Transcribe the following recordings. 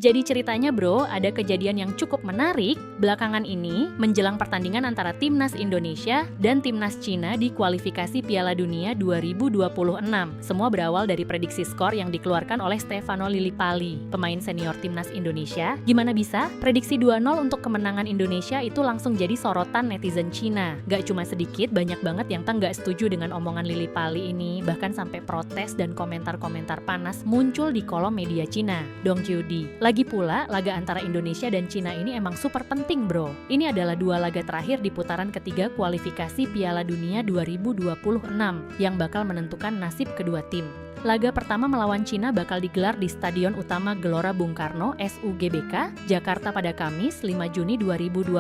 Jadi ceritanya bro, ada kejadian yang cukup menarik belakangan ini menjelang pertandingan antara timnas Indonesia dan timnas Cina di kualifikasi Piala Dunia 2026. Semua berawal dari prediksi skor yang dikeluarkan oleh Stefano Lillipali, pemain senior timnas Indonesia. Gimana bisa? Prediksi 2-0 untuk kemenangan Indonesia itu langsung jadi sorotan netizen Cina. Gak cuma sedikit, banyak banget yang nggak setuju dengan omongan Lillipali ini, bahkan sampai protes dan komentar-komentar panas muncul di kolom media Cina. Dong Judi. Lagi pula, laga antara Indonesia dan Cina ini emang super penting bro. Ini adalah 2 laga terakhir di putaran ketiga kualifikasi Piala Dunia 2026 yang bakal menentukan nasib kedua tim. Laga pertama melawan Cina bakal digelar di Stadion Utama Gelora Bung Karno (SUGBK), Jakarta pada Kamis 5 Juni 2025.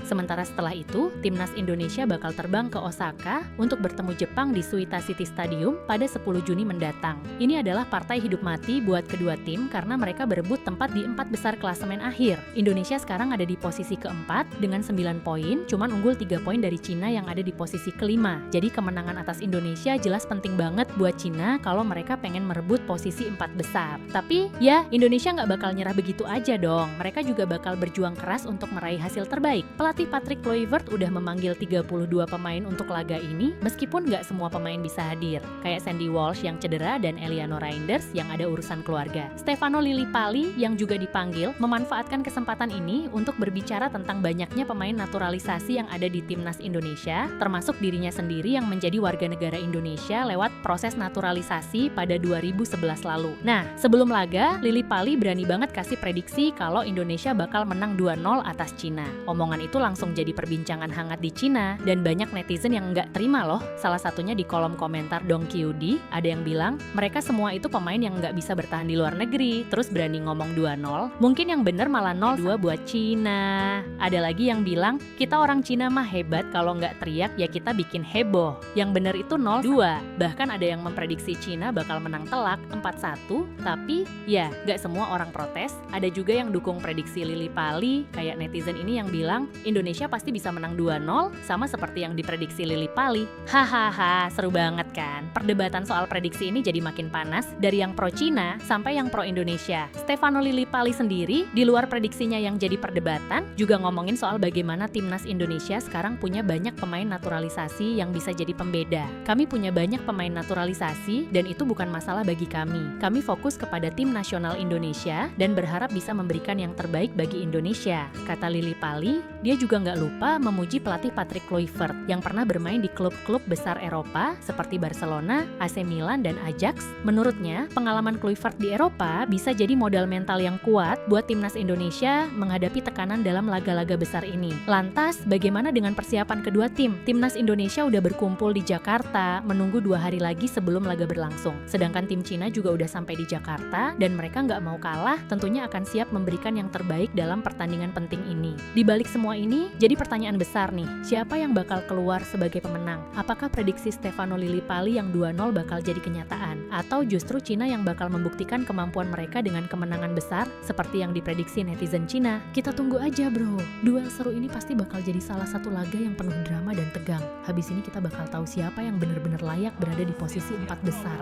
Sementara setelah itu, timnas Indonesia bakal terbang ke Osaka untuk bertemu Jepang di Suita City Stadium pada 10 Juni mendatang. Ini adalah partai hidup mati buat kedua tim karena mereka berebut tempat di 4 besar klasemen akhir. Indonesia sekarang ada di posisi keempat dengan 9 poin, cuman unggul 3 poin dari Cina yang ada di posisi kelima. Jadi kemenangan atas Indonesia jelas penting banget buat Cina kalau mereka pengen merebut posisi 4 besar. Tapi ya, Indonesia nggak bakal nyerah begitu aja dong. Mereka juga bakal berjuang keras untuk meraih hasil terbaik. Pelatih Patrick Kluivert udah memanggil 32 pemain untuk laga ini, meskipun nggak semua pemain bisa hadir. Kayak Sandy Walsh yang cedera dan Eliano Reinders yang ada urusan keluarga. Stefano Lillipali yang juga dipanggil memanfaatkan kesempatan ini untuk berbicara tentang banyaknya pemain naturalisasi yang ada di timnas Indonesia, termasuk dirinya sendiri yang menjadi warga negara Indonesia lewat proses naturalisasi pada 2011 lalu. Nah, sebelum laga, Lillipali berani banget kasih prediksi kalau Indonesia bakal menang 2-0 atas Cina. Omongan itu langsung jadi perbincangan hangat di Cina dan banyak netizen yang nggak terima loh. Salah satunya di kolom komentar Dong Kyudi, ada yang bilang, mereka semua itu pemain yang nggak bisa bertahan di luar negeri, terus berani ngomong 2-0. Mungkin yang bener malah 0-2 buat Cina. Ada lagi yang bilang, kita orang Cina mah hebat kalau nggak teriak ya kita bikin heboh. Yang bener itu 0-2. Bahkan ada yang memprediksi Cina bakal menang telak 4-1, tapi ya gak semua orang protes. Ada juga yang dukung prediksi Lillipali, kayak netizen ini yang bilang Indonesia pasti bisa menang 2-0 sama seperti yang diprediksi Lillipali. Hahaha, seru banget kan? Perdebatan soal prediksi ini jadi makin panas dari yang pro Cina sampai yang pro Indonesia. Stefano Lillipali sendiri di luar prediksinya yang jadi perdebatan juga ngomongin soal bagaimana timnas Indonesia sekarang punya banyak pemain naturalisasi yang bisa jadi pembeda. Kami punya banyak pemain naturalisasi dan itu bukan masalah bagi kami. Kami fokus kepada tim nasional Indonesia dan berharap bisa memberikan yang terbaik bagi Indonesia. Kata Lillipali, dia juga nggak lupa memuji pelatih Patrick Kluivert yang pernah bermain di klub-klub besar Eropa seperti Barcelona, AC Milan, dan Ajax. Menurutnya, pengalaman Kluivert di Eropa bisa jadi modal mental yang kuat buat timnas Indonesia menghadapi tekanan dalam laga-laga besar ini. Lantas, bagaimana dengan persiapan kedua tim? Timnas Indonesia udah berkumpul di Jakarta menunggu 2 hari lagi sebelum laga berlangsung. Sedangkan tim Cina juga udah sampai di Jakarta dan mereka nggak mau kalah, tentunya akan siap memberikan yang terbaik dalam pertandingan penting ini. Di balik semua ini, jadi pertanyaan besar nih, siapa yang bakal keluar sebagai pemenang? Apakah prediksi Stefano Lillipali yang 2-0 bakal jadi kenyataan? Atau justru Cina yang bakal membuktikan kemampuan mereka dengan kemenangan besar seperti yang diprediksi netizen Cina? Kita tunggu aja bro. Duel seru ini pasti bakal jadi salah satu laga yang penuh drama dan tegang. Habis ini kita bakal tahu siapa yang benar-benar layak berada di posisi 4 besar.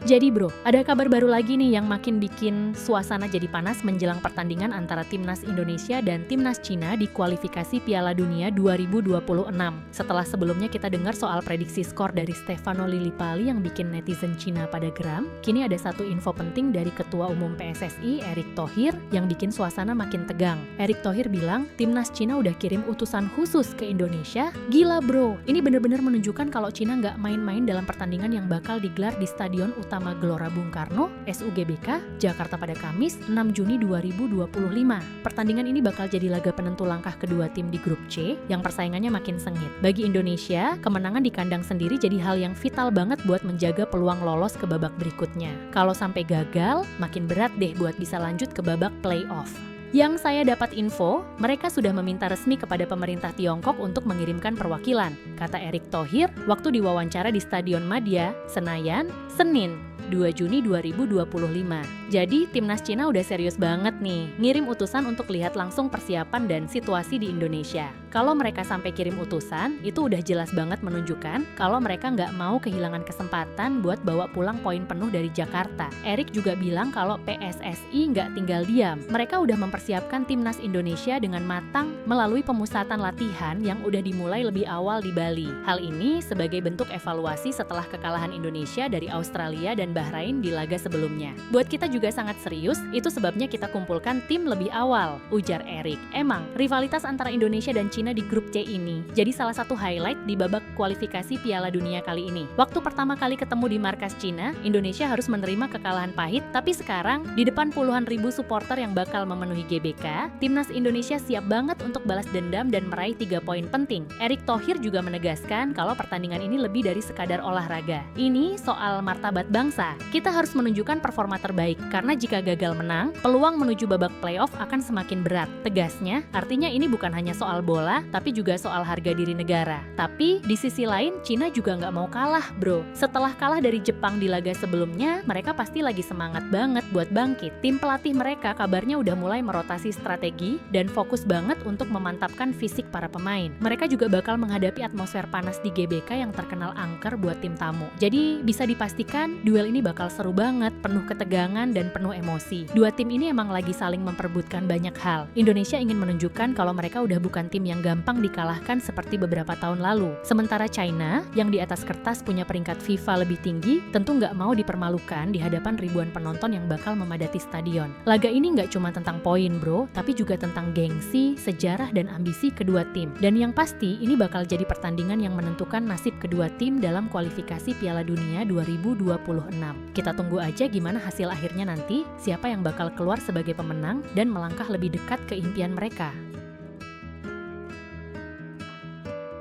Jadi bro, ada kabar baru lagi nih yang makin bikin suasana jadi panas menjelang pertandingan antara timnas Indonesia dan timnas Cina di kualifikasi Piala Dunia 2026. Setelah sebelumnya kita dengar soal prediksi skor dari Stefano Lillipali yang bikin netizen Cina pada geram, kini ada satu info penting dari Ketua Umum PSSI Erick Thohir yang bikin suasana makin tegang. Erick Thohir bilang, timnas Cina udah kirim utusan khusus ke Indonesia. Gila bro, ini bener-bener menunjukkan kalau Cina nggak main-main dalam pertandingan yang bakal digelar di Stadion Utama Gelora Bung Karno (SUGBK), Jakarta pada Kamis 6 Juni 2025. Pertandingan ini bakal jadi laga penentu langkah kedua tim di grup C yang persaingannya makin sengit. Bagi Indonesia, kemenangan di kandang sendiri jadi hal yang vital banget buat menjaga peluang lolos ke babak berikutnya. Kalau sampai gagal, makin berat deh buat bisa lanjut ke babak playoff. Yang saya dapat info, mereka sudah meminta resmi kepada pemerintah Tiongkok untuk mengirimkan perwakilan, kata Erick Thohir waktu diwawancara di Stadion Madia, Senayan, Senin, 2 Juni 2025. Jadi, timnas Cina udah serius banget nih, ngirim utusan untuk lihat langsung persiapan dan situasi di Indonesia. Kalau mereka sampai kirim utusan, itu udah jelas banget menunjukkan kalau mereka nggak mau kehilangan kesempatan buat bawa pulang poin penuh dari Jakarta. Erick juga bilang kalau PSSI nggak tinggal diam. Mereka udah mempersiapkan timnas Indonesia dengan matang melalui pemusatan latihan yang udah dimulai lebih awal di Bali. Hal ini sebagai bentuk evaluasi setelah kekalahan Indonesia dari Australia dan Bahrain di laga sebelumnya. Buat kita juga sangat serius, itu sebabnya kita kumpulkan tim lebih awal, ujar Erick. Emang, rivalitas antara Indonesia dan Cina di grup C ini jadi salah satu highlight di babak kualifikasi Piala Dunia kali ini. Waktu pertama kali ketemu di markas Cina, Indonesia harus menerima kekalahan pahit, tapi sekarang di depan puluhan ribu supporter yang bakal memenuhi GBK, timnas Indonesia siap banget untuk balas dendam dan meraih 3 poin penting. Erick Thohir juga menegaskan kalau pertandingan ini lebih dari sekadar olahraga. Ini soal martabat bangsa. Kita harus menunjukkan performa terbaik, karena jika gagal menang, peluang menuju babak playoff akan semakin berat. Tegasnya, artinya ini bukan hanya soal bola, tapi juga soal harga diri negara. Tapi, di sisi lain, Cina juga nggak mau kalah, bro. Setelah kalah dari Jepang di laga sebelumnya, mereka pasti lagi semangat banget buat bangkit. Tim pelatih mereka kabarnya udah mulai merotasi strategi dan fokus banget untuk memantapkan fisik para pemain. Mereka juga bakal menghadapi atmosfer panas di GBK yang terkenal angker buat tim tamu. Jadi, bisa dipastikan duel ini bakal seru banget, penuh ketegangan dan penuh emosi. Dua tim ini emang lagi saling memperebutkan banyak hal. Indonesia ingin menunjukkan kalau mereka udah bukan tim yang gampang dikalahkan seperti beberapa tahun lalu. Sementara China, yang di atas kertas punya peringkat FIFA lebih tinggi, tentu nggak mau dipermalukan di hadapan ribuan penonton yang bakal memadati stadion. Laga ini nggak cuma tentang poin, bro, tapi juga tentang gengsi, sejarah, dan ambisi kedua tim. Dan yang pasti, ini bakal jadi pertandingan yang menentukan nasib kedua tim dalam kualifikasi Piala Dunia 2026. Kita tunggu aja gimana hasil akhirnya nanti, siapa yang bakal keluar sebagai pemenang dan melangkah lebih dekat ke impian mereka.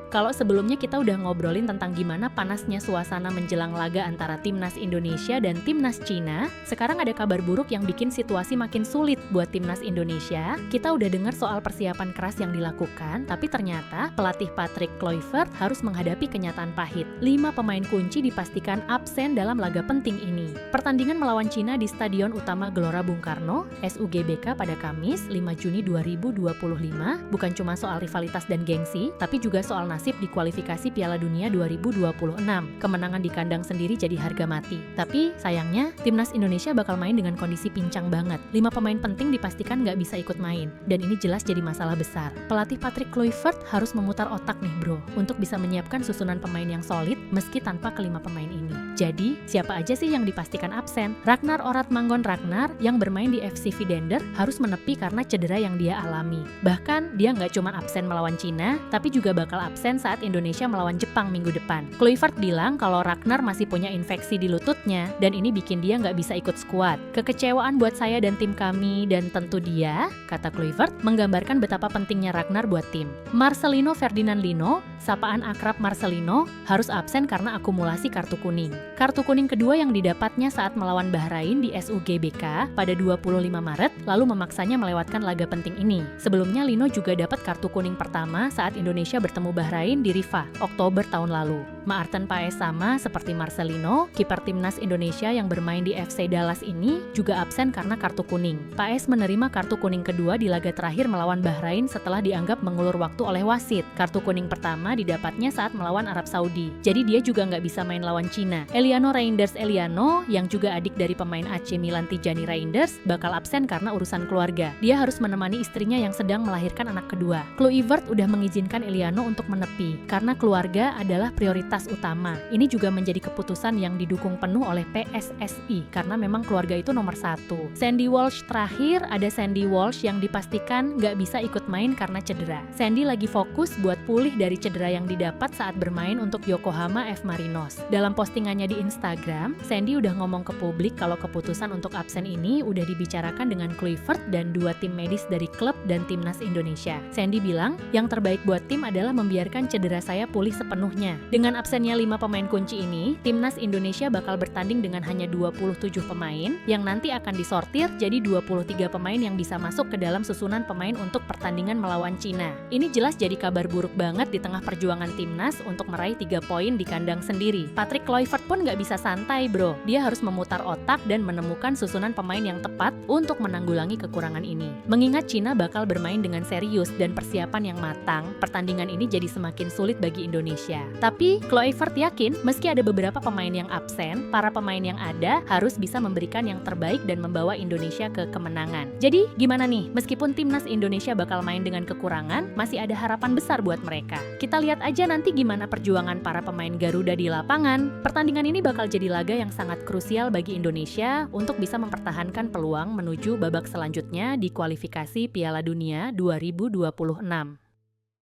Kalau sebelumnya kita udah ngobrolin tentang gimana panasnya suasana menjelang laga antara timnas Indonesia dan timnas Cina, sekarang ada kabar buruk yang bikin situasi makin sulit buat timnas Indonesia. Kita udah dengar soal persiapan keras yang dilakukan, tapi ternyata pelatih Patrick Kluivert harus menghadapi kenyataan pahit. 5 pemain kunci dipastikan absen dalam laga penting ini. Pertandingan melawan Cina di Stadion Utama Gelora Bung Karno, SUGBK pada Kamis 5 Juni 2025, bukan cuma soal rivalitas dan gengsi, tapi juga soal nasib di kualifikasi Piala Dunia 2026. Kemenangan di kandang sendiri jadi harga mati. Tapi sayangnya, timnas Indonesia bakal main dengan kondisi pincang banget. 5 pemain penting dipastikan nggak bisa ikut main. Dan ini jelas jadi masalah besar. Pelatih Patrick Kluivert harus memutar otak nih bro, untuk bisa menyiapkan susunan pemain yang solid meski tanpa kelima pemain ini. Jadi, siapa aja sih yang dipastikan absen? Ragnar Oratmangon Ragnar yang bermain di FC Vidender harus menepi karena cedera yang dia alami. Bahkan, dia nggak cuma absen melawan Cina, tapi juga bakal absen saat Indonesia melawan Jepang minggu depan. Kluivert bilang kalau Ragnar masih punya infeksi di lututnya dan ini bikin dia nggak bisa ikut skuad. Kekecewaan buat saya dan tim kami dan tentu dia, kata Kluivert, menggambarkan betapa pentingnya Ragnar buat tim. Marcelino Ferdinand Lino, sapaan akrab Marcelino, harus absen karena akumulasi kartu kuning. Kartu kuning kedua yang didapatnya saat melawan Bahrain di SUGBK pada 25 Maret, lalu memaksanya melewatkan laga penting ini. Sebelumnya Lino juga dapat kartu kuning pertama saat Indonesia bertemu Bahrain di Rifa, Oktober tahun lalu. Maarten Paes sama seperti Marcelino, kiper timnas Indonesia yang bermain di FC Dallas ini juga absen karena kartu kuning. Paes menerima kartu kuning kedua di laga terakhir melawan Bahrain setelah dianggap mengulur waktu oleh wasit. Kartu kuning pertama didapatnya saat melawan Arab Saudi, jadi dia juga nggak bisa main lawan Cina. Eliano Reinders Eliano, yang juga adik dari pemain AC Milan Tijani Reinders, bakal absen karena urusan keluarga. Dia harus menemani istrinya yang sedang melahirkan anak kedua. Kluivert udah mengizinkan Eliano untuk menepi, karena keluarga adalah prioritas utama. Ini juga menjadi keputusan yang didukung penuh oleh PSSI, karena memang keluarga itu nomor 1. Sandy Walsh terakhir, ada Sandy Walsh yang dipastikan nggak bisa ikut main karena cedera. Sandy lagi fokus buat pulih dari cedera yang didapat saat bermain untuk Yokohama F. Marinos. Dalam postingannya di Instagram, Sandy udah ngomong ke publik kalau keputusan untuk absen ini udah dibicarakan dengan Kluivert dan 2 tim medis dari klub dan timnas Indonesia. Sandy bilang, yang terbaik buat tim adalah membiarkan memastikan cedera saya pulih sepenuhnya. Dengan absennya 5 pemain kunci ini, timnas Indonesia bakal bertanding dengan hanya 27 pemain yang nanti akan disortir jadi 23 pemain yang bisa masuk ke dalam susunan pemain untuk pertandingan melawan Cina. Ini jelas jadi kabar buruk banget di tengah perjuangan timnas untuk meraih 3 poin di kandang sendiri. Patrick Kluivert pun nggak bisa santai bro, dia harus memutar otak dan menemukan susunan pemain yang tepat untuk menanggulangi kekurangan ini. Mengingat Cina bakal bermain dengan serius dan persiapan yang matang, pertandingan ini jadi semakin sulit bagi Indonesia. Tapi Kluivert yakin meski ada beberapa pemain yang absen, para pemain yang ada harus bisa memberikan yang terbaik dan membawa Indonesia ke kemenangan. Jadi gimana nih, meskipun timnas Indonesia bakal main dengan kekurangan, masih ada harapan besar buat mereka. Kita lihat aja nanti gimana perjuangan para pemain Garuda di lapangan. Pertandingan ini bakal jadi laga yang sangat krusial bagi Indonesia untuk bisa mempertahankan peluang menuju babak selanjutnya di kualifikasi Piala Dunia 2026.